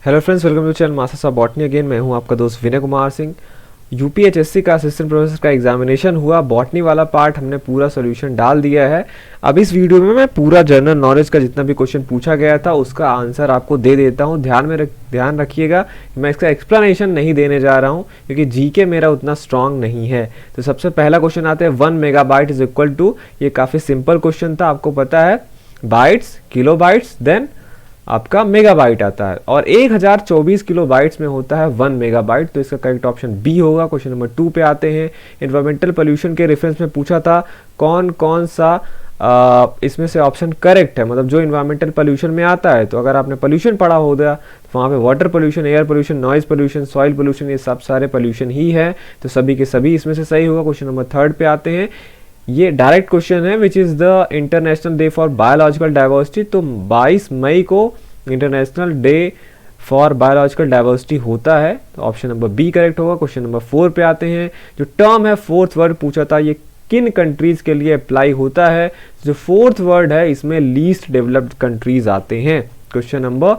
Hello friends, welcome to channel masters of botany. Again मैं हूं आपका दोस्त विनय कुमार सिंह। यूपीएचएससी का असिस्टेंट प्रोफेसर का एग्जामिनेशन हुआ। बॉटनी वाला पार्ट हमने पूरा सॉल्यूशन डाल दिया है। अब इस वीडियो में मैं पूरा जनरल नॉलेज का जितना भी क्वेश्चन पूछा गया था उसका आंसर आपको दे देता हूं। ध्यान रखिएगा, मैं इसका एक्सप्लेनेशन नहीं देने जा रहा हूं क्योंकि जीके मेरा उतना स्ट्रांग नहीं है। तो सबसे पहला क्वेश्चन आते हैं 1 मेगाबाइट इज इक्वल टू। ये काफ़ी सिंपल क्वेश्चन था, आपको पता है बाइट्स, किलोबाइट्स, देन आपका मेगाबाइट आता है और 1024 किलोबाइट्स में होता है 1 मेगाबाइट। तो इसका करेक्ट ऑप्शन बी होगा। क्वेश्चन नंबर 2 पे आते हैं। इन्वायरमेंटल पोल्यूशन के रेफरेंस में पूछा था कौन कौन सा इसमें से ऑप्शन करेक्ट है, मतलब जो इन्वायरमेंटल पोल्यूशन में आता है। तो अगर आपने पोल्यूशन पढ़ा होगा तो वहाँ पे water pollution, air pollution, noise pollution, soil pollution, ये सब सारे पोल्यूशन ही है। तो सभी के सभी इसमें से सही होगा। क्वेश्चन नंबर 3 पे आते हैं। ये डायरेक्ट क्वेश्चन है, which is the international day for biological diversity. तो 22 मई को international day for biological diversity होता है। तो ऑप्शन नंबर बी करेक्ट होगा। क्वेश्चन नंबर 4 पे आते हैं। जो टर्म है फोर्थ वर्ड पूछा था, ये किन कंट्रीज के लिए अप्लाई होता है। जो फोर्थ वर्ड है इसमें लीस्ट डेवलप्ड कंट्रीज आते हैं। क्वेश्चन नंबर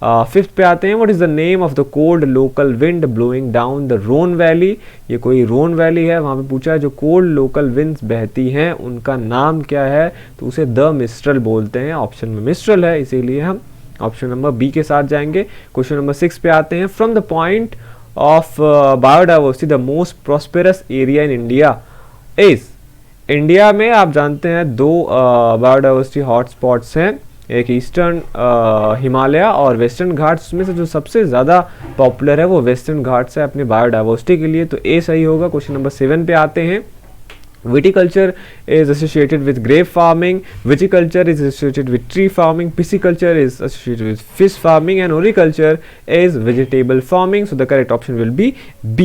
5 पे आते हैं। What is the name of the cold local wind blowing down the Rhone valley. ये कोई रोन वैली है, वहां पे पूछा है जो कोल्ड लोकल विंड्स बहती हैं उनका नाम क्या है। तो उसे द मिस्ट्रल बोलते हैं। ऑप्शन में मिस्ट्रल है, इसीलिए हम ऑप्शन नंबर बी के साथ जाएंगे। क्वेश्चन नंबर 6 पे आते हैं। From the point of biodiversity the most prosperous area in India is. India में आप जानते हैं दो बायोडाइवर्सिटी हॉटस्पॉट्स हैं, एक ईस्टर्न हिमालय और वेस्टर्न घाट्स। में से जो सबसे ज़्यादा पॉपुलर है वो वेस्टर्न घाट्स है अपने बायोडाइवर्सिटी के लिए। तो ए सही होगा। क्वेश्चन नंबर 7 पे आते हैं। Viticulture is associated with grape farming, viticulture is associated with tree farming, pisciculture is associated with fish farming, and horticulture is vegetable farming. So the correct option will be B.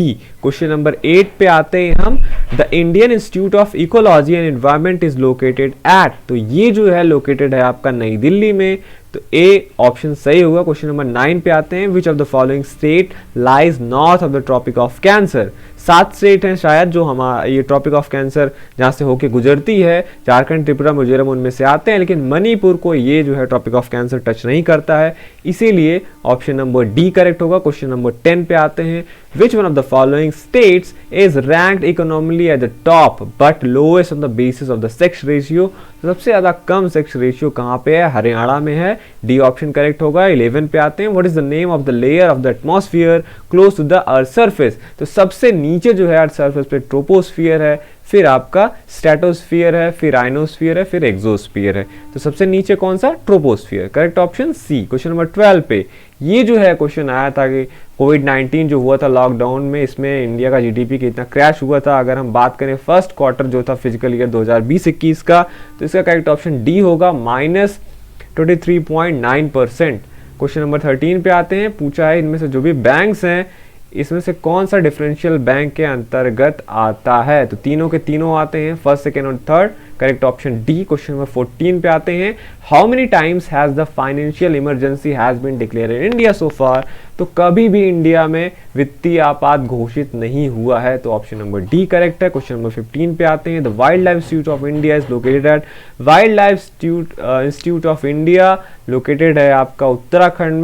Question number 8 पे आते हैं हम। The Indian Institute of Ecology and Environment is located at। तो ये जो है located है आपका नई दिल्ली में। तो ए ऑप्शन सही होगा। क्वेश्चन नंबर 9 पे आते हैं। Which of the following state lies north of the Tropic of Cancer. 7 state हैं शायद जो हमारा ये ट्रॉपिक ऑफ कैंसर जहाँ से होके गुजरती है। झारखंड, त्रिपुरा, मिजोरम उनमें से आते हैं, लेकिन मणिपुर को ये जो है ट्रॉपिक ऑफ कैंसर टच नहीं करता है, इसीलिए ऑप्शन नंबर डी करेक्ट होगा। क्वेश्चन नंबर 10 पे आते हैं। Which one of the following states is ranked economically at the top but lowest on the basis of the sex ratio. सबसे ज्यादा कम सेक्स रेशियो कहाँ पे है? हरियाणा में है। डी ऑप्शन करेक्ट होगा। 11 पे आते हैं। What is the name of the layer of the atmosphere close to the earth surface. तो सबसे नीचे जो है अर्थ सरफेस पे ट्रोपोस्फियर है, फिर आपका स्ट्रेटोस्फियर है, फिर आइनोस्फियर है, फिर एक्सोस्फियर है। तो सबसे नीचे कौन सा? Troposphere. Correct option C. Question number 12 पे ये जो है क्वेश्चन आया था कि कोविड-19 जो हुआ था लॉकडाउन में, इसमें इंडिया का जीडीपी कितना क्रैश हुआ था। अगर हम बात करें फर्स्ट क्वार्टर जो था फिजिकल ईयर 2020-21 का, तो इसका करेक्ट ऑप्शन डी होगा, -23.9%। क्वेश्चन नंबर 13 पे आते हैं। पूछा है इनमें से जो भी बैंक्स हैं इसमें से कौन सा डिफरेंशियल बैंक के अंतर्गत आता है। तो तीनों के तीनों आते हैं, फर्स्ट, सेकेंड और third. Correct option D. Question number 14 पे आते हैं। How many times has the financial emergency has been declared in India so far. तो कभी भी इंडिया में वित्तीय आपात घोषित नहीं हुआ है। तो ऑप्शन नंबर डी करेक्ट है। क्वेश्चन नंबर 15 पे आते हैं। The wild life institute of India is located at. Wild life institute of India located है आपका उत्तराखंड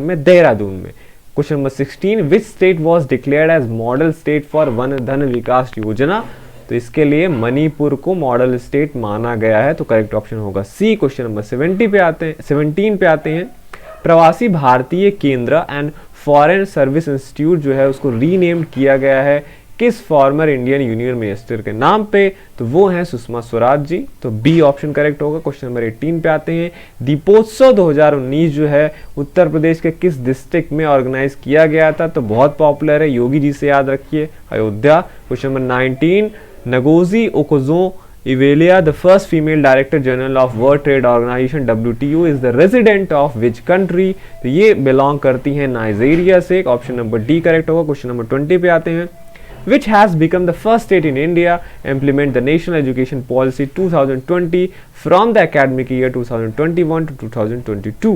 में देहरादून में। Question number 16। Which state was declared as model state for Van Dhan Vikas योजना। तो इसके लिए मणिपुर को मॉडल स्टेट माना गया है। तो करेक्ट ऑप्शन होगा सी। क्वेश्चन नंबर 17 पे आते हैं। प्रवासी भारतीय केंद्र एंड फॉरेन सर्विस इंस्टीट्यूट जो है उसको रीनेम्ड किया गया है किस फॉर्मर इंडियन यूनियन मिनिस्टर के नाम पे। तो वो हैं सुषमा स्वराज जी। तो बी ऑप्शन करेक्ट होगा। क्वेश्चन नंबर 18 पे आते हैं। दीपोत्सव 2019 जो है उत्तर प्रदेश के किस डिस्ट्रिक्ट में ऑर्गेनाइज किया गया था। तो बहुत पॉपुलर है, योगी जी से याद रखिए, Ayodhya. Question number 19। Ngozi Okonjo Iweala the first female director general of world trade organization WTO is the resident of which country. तो ये बिलोंग करती है नाइजीरिया से। ऑप्शन नंबर डी करेक्ट होगा। क्वेश्चन नंबर 20 पे आते हैं। Which has become the first state in India implement the National Education Policy 2020 from the academic year 2021 to 2022।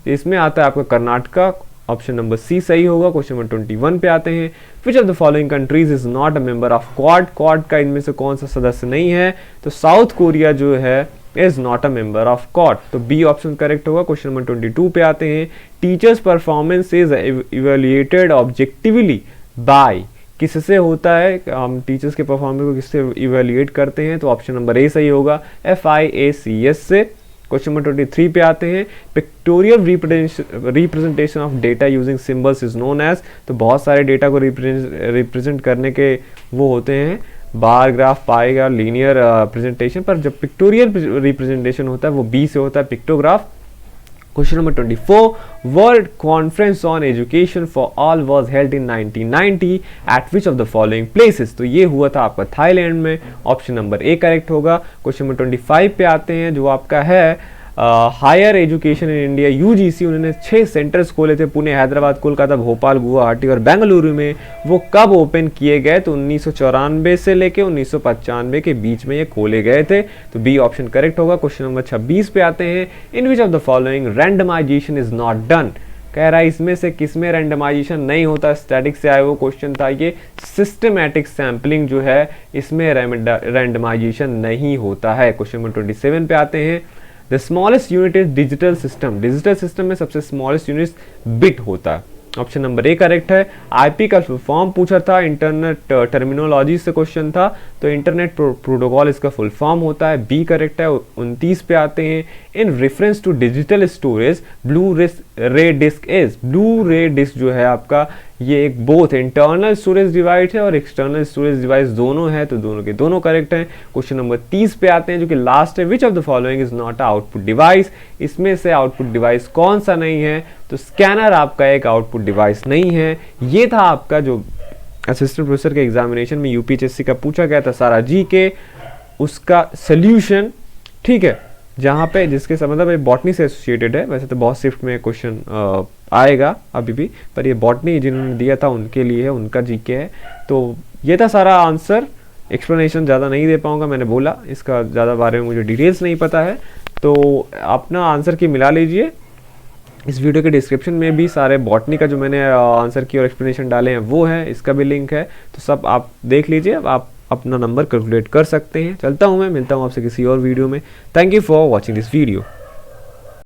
इसमें आता है आपका कर्नाटका। ऑप्शन नंबर सी सही होगा। क्वेश्चन नंबर 21 पे आते हैं। Which of the following countries is not a member of quad. Quad का इनमें से कौन सा सदस्य नहीं है। तो साउथ कोरिया जो है is not a member of cot, तो बी ऑप्शन करेक्ट होगा। क्वेश्चन नंबर 22 पे आते हैं, teachers performance is evaluated objectively by, किससे होता है, हम टीचर्स के परफॉर्मेंस को किससे इवेल्युएट करते हैं, तो ऑप्शन नंबर ए सही होगा, FIACS से। क्वेश्चन नंबर 23 पे आते हैं, pictorial representation of data using symbols is known as, तो बहुत सारे डेटा को रिप्रेजेंट करने के वो होते हैं, बार ग्राफ, पाई ग्राफ, लीनियर प्रेजेंटेशन, पर जब पिक्टोरियल रिप्रेजेंटेशन होता है वो बी से होता है, pictograph. Question number 24, world conference on education for all was held in 1990 at which of the following places, तो ये हुआ था आपका थाईलैंड में, ऑप्शन नंबर ए करेक्ट होगा। क्वेश्चन नंबर 25 पे आते हैं, जो आपका है higher education in India UGC, उन्होंने 6 सेंटर्स खोले थे, पुणे, हैदराबाद, कोलकाता, भोपाल, गुवाहाटी और बेंगलुरु में, वो कब ओपन किए गए, तो 1994 से लेके 1995 के बीच में ये खोले गए थे, तो बी ऑप्शन करेक्ट होगा। क्वेश्चन नंबर 26 पे आते हैं, in which of the following randomization is not done, कह रहा है इसमें से किसमें रैंडमाइजेशन नहीं होता, स्टैटिक से आया वो क्वेश्चन था ये, सिस्टमैटिक सैम्पलिंग जो है इसमें रैंडमाइजेशन नहीं होता है। क्वेश्चन नंबर 27 पे आते हैं, the smallest unit is digital system, digital system में सबसे स्मॉलेस्ट यूनिट बिट होता है, ऑप्शन नंबर ए करेक्ट है। आईपी का फुल फॉर्म पूछा था, इंटरनेट टर्मिनोलॉजी से क्वेश्चन था, तो इंटरनेट प्रोटोकॉल इसका फुल फॉर्म होता है, बी करेक्ट है। 29 पे आते हैं, in reference to digital storage blu ray disc is, blu ray disc जो है आपका ये एक बोथ इंटरनल स्टोरेज डिवाइस है और एक्सटर्नल स्टोरेज डिवाइस दोनों है, तो दोनों के दोनों करेक्ट हैं। क्वेश्चन नंबर 30 पे आते हैं, जो कि लास्ट है, विच of the following is not a output device, इसमें से आउटपुट डिवाइस कौन सा नहीं है, तो स्कैनर आपका एक आउटपुट डिवाइस नहीं है। ये था आपका जो असिस्टेंट प्रोफेसर के एग्जामिनेशन में UPHSC का पूछा गया था सारा जी के, उसका सोल्यूशन, ठीक है, जहाँ पे जिसके मतलब बॉटनी से एसोसिएटेड है, वैसे तो बहुत शिफ्ट में क्वेश्चन आएगा अभी भी, पर ये बॉटनी जिन्होंने दिया था उनके लिए है, उनका जीके है। तो ये था सारा आंसर, एक्सप्लेनेशन ज़्यादा नहीं दे पाऊंगा, मैंने बोला इसका ज़्यादा बारे में मुझे डिटेल्स नहीं पता है, तो अपना आंसर की मिला लीजिए। इस वीडियो के डिस्क्रिप्शन में भी सारे बॉटनी का जो मैंने आंसर की और एक्सप्लेनेशन डाले हैं वो है, इसका भी लिंक है, तो सब आप देख लीजिए, आप अपना नंबर कैलकुलेट कर सकते हैं। चलता हूँ मैं, मिलता हूँ आपसे किसी और वीडियो में। Thank you for watching this video.